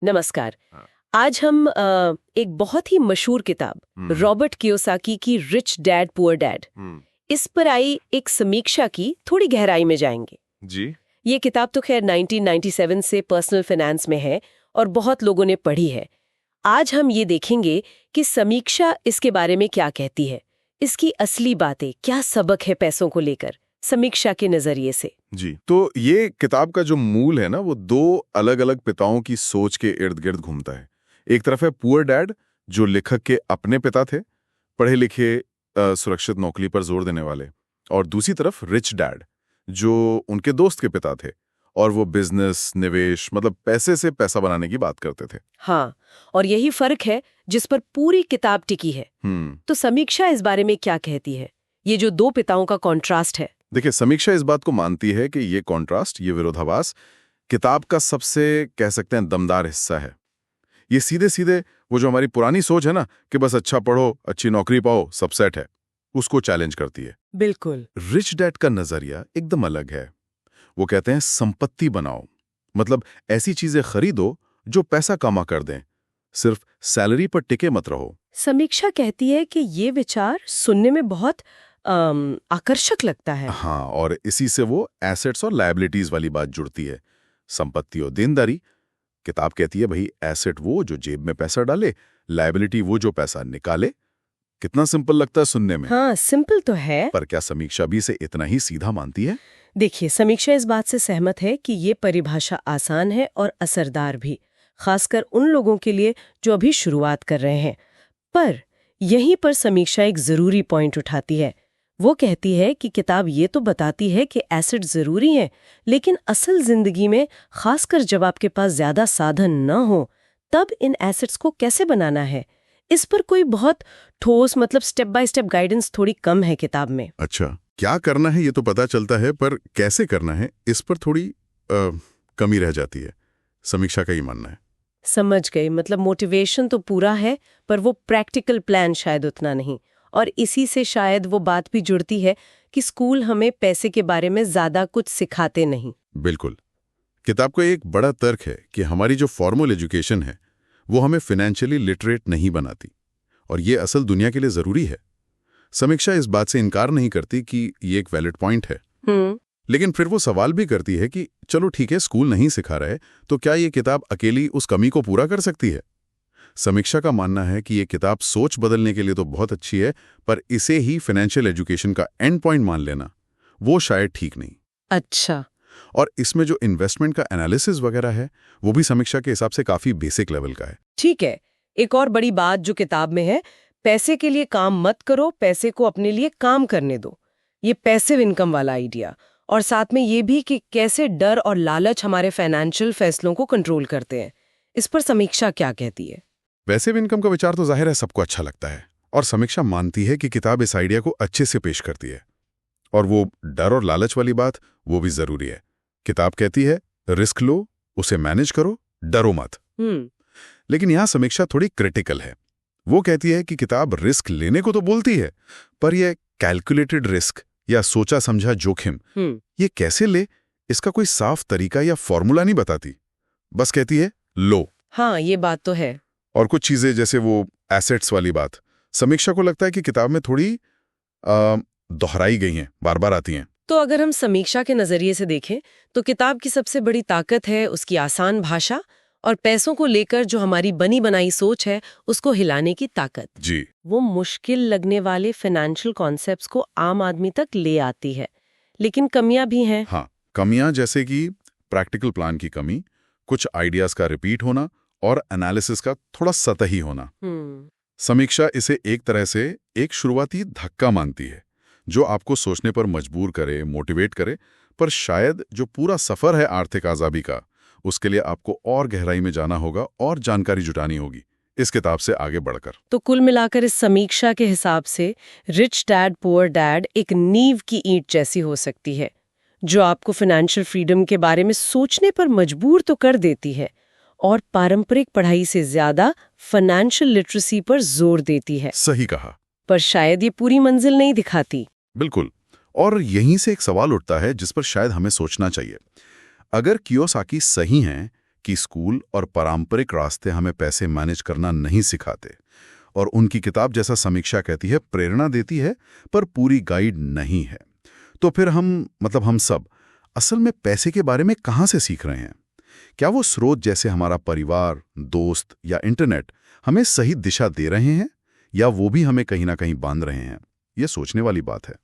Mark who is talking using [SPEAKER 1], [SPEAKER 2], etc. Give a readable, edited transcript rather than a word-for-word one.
[SPEAKER 1] नमस्कार।
[SPEAKER 2] हाँ।
[SPEAKER 1] आज हम एक बहुत ही मशहूर किताब रॉबर्ट कियोसाकी की रिच डैड पुअर डैड इस पर आई एक समीक्षा की थोड़ी गहराई में जाएंगे।
[SPEAKER 2] जी।
[SPEAKER 1] ये किताब तो खैर 1997 से पर्सनल फाइनेंस में है और बहुत लोगों ने पढ़ी है। आज हम ये देखेंगे कि समीक्षा इसके बारे में क्या कहती है, इसकी असली बातें क्या, सबक है पैसों को लेकर समीक्षा के नजरिए से।
[SPEAKER 2] जी, तो ये किताब का जो मूल है ना, वो दो अलग अलग पिताओं की सोच के इर्द गिर्द घूमता है। एक तरफ है पुअर डैड, जो लेखक के अपने पिता थे, पढ़े लिखे, सुरक्षित नौकरी पर जोर देने वाले, और दूसरी तरफ रिच डैड, जो उनके दोस्त के पिता थे और वो बिजनेस, निवेश, मतलब पैसे से पैसा बनाने की बात करते थे।
[SPEAKER 1] हाँ, और यही फर्क है जिस पर पूरी किताब टिकी है। तो समीक्षा इस बारे में क्या कहती है, ये जो दो पिताओं का कॉन्ट्रास्ट है?
[SPEAKER 2] देखिए, समीक्षा इस बात को मानती है कि ये कॉन्ट्रास्ट, ये विरोधाभास किताब का सबसे, कह सकते हैं, दमदार हिस्सा है। ये सीधे सीधे वो जो हमारी पुरानी सोच है ना कि बस अच्छा पढ़ो, अच्छी नौकरी पाओ, सब सेट है, उसको चैलेंज करती है।
[SPEAKER 1] बिल्कुल।
[SPEAKER 2] रिच डैड का नजरिया एकदम अलग है। वो कहते हैं संपत्ति बनाओ, मतलब ऐसी चीजें खरीदो जो पैसा कमा कर दें, सिर्फ सैलरी पर टिके मत रहो।
[SPEAKER 1] समीक्षा कहती है कि ये विचार सुनने में बहुत आकर्षक लगता है।
[SPEAKER 2] हाँ, और इसी से वो एसेट्स और लायबिलिटीज वाली बात जुड़ती है, संपत्ति और देनदारी। किताब कहती है भाई, एसेट वो जो जेब में पैसा डाले, लायबिलिटी वो जो पैसा निकाले। कितना सिंपल लगता है सुनने में।
[SPEAKER 1] हाँ, सिंपल तो है,
[SPEAKER 2] पर क्या समीक्षा भी इसे इतना ही सीधा मानती है?
[SPEAKER 1] देखिए, समीक्षा इस बात से सहमत है कि ये परिभाषा आसान है और असरदार भी, खासकर उन लोगों के लिए जो अभी शुरुआत कर रहे हैं। पर यहीं पर समीक्षा एक जरूरी पॉइंट उठाती है। वो कहती है कि किताब ये तो बताती है कि एसेट जरूरी हैं, लेकिन असल जिंदगी में, खासकर जब आपके पास ज्यादा साधन न हो, तब इन एसेट्स को कैसे बनाना है, इस पर कोई बहुत ठोस, मतलब स्टेप बाय स्टेप गाइडेंस थोड़ी कम है किताब में।
[SPEAKER 2] अच्छा, क्या करना है ये तो पता चलता है, पर कैसे करना है इस पर थोड़ी कमी रह जाती है, समीक्षा का ही मानना है।
[SPEAKER 1] समझ गई, मतलब मोटिवेशन तो पूरा है पर वो प्रैक्टिकल प्लान शायद उतना नहीं। और इसी से शायद वो बात भी जुड़ती है कि स्कूल हमें पैसे के बारे में ज्यादा कुछ सिखाते नहीं।
[SPEAKER 2] बिल्कुल। किताब का एक बड़ा तर्क है कि हमारी जो फॉर्मल एजुकेशन है वो हमें फाइनेंशियली लिटरेट नहीं बनाती, और ये असल दुनिया के लिए जरूरी है। समीक्षा इस बात से इनकार नहीं करती कि ये एक वैलिड पॉइंट है, लेकिन फिर वो सवाल भी करती है कि चलो ठीक है, स्कूल नहीं सिखा रहे, तो क्या ये किताब अकेली उस कमी को पूरा कर सकती है? समीक्षा का मानना है कि ये किताब सोच बदलने के लिए तो बहुत अच्छी है, पर इसे ही फाइनेंशियल एजुकेशन का एंड पॉइंट मान लेना वो शायद ठीक नहीं।
[SPEAKER 1] अच्छा।
[SPEAKER 2] और इसमें जो इन्वेस्टमेंट का एनालिसिस वगैरह है, वो भी समीक्षा के हिसाब से काफी बेसिक लेवल का है।
[SPEAKER 1] ठीक है, एक और बड़ी बात जो किताब में है, पैसे के लिए काम मत करो, पैसे को अपने लिए काम करने दो। ये पैसिव इनकम वाला आइडिया, और साथ में ये भी कि कैसे डर और लालच हमारे फाइनेंशियल फैसलों को कंट्रोल करते हैं। इस पर समीक्षा क्या कहती है?
[SPEAKER 2] पैसिव इनकम का विचार तो जाहिर है सबको अच्छा लगता है, और समीक्षा मानती है कि किताब इस आइडिया को अच्छे से पेश करती है। और वो डर और लालच वाली बात, वो भी जरूरी है। किताब कहती है रिस्क लो, उसे मैनेज करो, डरो मत। लेकिन यहां समीक्षा थोड़ी क्रिटिकल है। वो कहती है कि किताब रिस्क लेने को तो बोलती है, पर यह कैलकुलेटेड रिस्क या सोचा समझा जोखिम ये कैसे ले, इसका कोई साफ तरीका या फॉर्मूला नहीं बताती। बस कहती है लो।
[SPEAKER 1] हाँ, ये बात तो है।
[SPEAKER 2] और कुछ चीजें जैसे वो एसेट्स वाली बात, समीक्षा को लगता है कि किताब में थोड़ी दोहराई गई हैं, बार बार आती हैं।
[SPEAKER 1] तो अगर हम समीक्षा के नजरिए से देखें तो किताब की सबसे बड़ी ताकत है उसकी आसान भाषा और पैसों को लेकर जो हमारी बनी बनाई सोच है उसको हिलाने की ताकत।
[SPEAKER 2] जी।
[SPEAKER 1] वो मुश्किल लगने वाले फाइनेंशियल कॉन्सेप्ट्स को आम आदमी तक ले आती है, लेकिन कमियां भी हैं।
[SPEAKER 2] हाँ, कमियां जैसे कि प्रैक्टिकल प्लान की कमी, कुछ आइडियाज का रिपीट होना और एनालिसिस का थोड़ा सतही होना। समीक्षा इसे एक तरह से एक शुरुआती धक्का मानती है जो आपको सोचने पर मजबूर करे, मोटिवेट करे, पर शायद जो पूरा सफर है आर्थिक आजादी का, उसके लिए आपको और गहराई में जाना होगा और जानकारी जुटानी होगी इस किताब से आगे बढ़कर।
[SPEAKER 1] तो कुल मिलाकर इस समीक्षा के हिसाब से रिच डैड पुअर डैड एक नींव की ईंट जैसी हो सकती है जो आपको फाइनेंशियल फ्रीडम के बारे में सोचने पर मजबूर तो कर देती है और पारंपरिक पढ़ाई से ज्यादा फाइनेंशियल लिटरेसी पर जोर देती है।
[SPEAKER 2] सही कहा।
[SPEAKER 1] पर शायद ये पूरी मंजिल नहीं दिखाती।
[SPEAKER 2] बिल्कुल। और यहीं से एक सवाल उठता है जिस पर शायद हमें सोचना चाहिए। अगर कियोसाकी सही हैं कि स्कूल और पारंपरिक रास्ते हमें पैसे मैनेज करना नहीं सिखाते, और उनकी किताब, जैसा समीक्षा कहती है, प्रेरणा देती है पर पूरी गाइड नहीं है। तो फिर हम सब असल में पैसे के बारे में कहाँ से सीख रहे हैं? क्या वो स्रोत जैसे हमारा परिवार, दोस्त या इंटरनेट हमें सही दिशा दे रहे हैं, या वो भी हमें कहीं ना कहीं बांध रहे हैं? ये सोचने वाली बात है।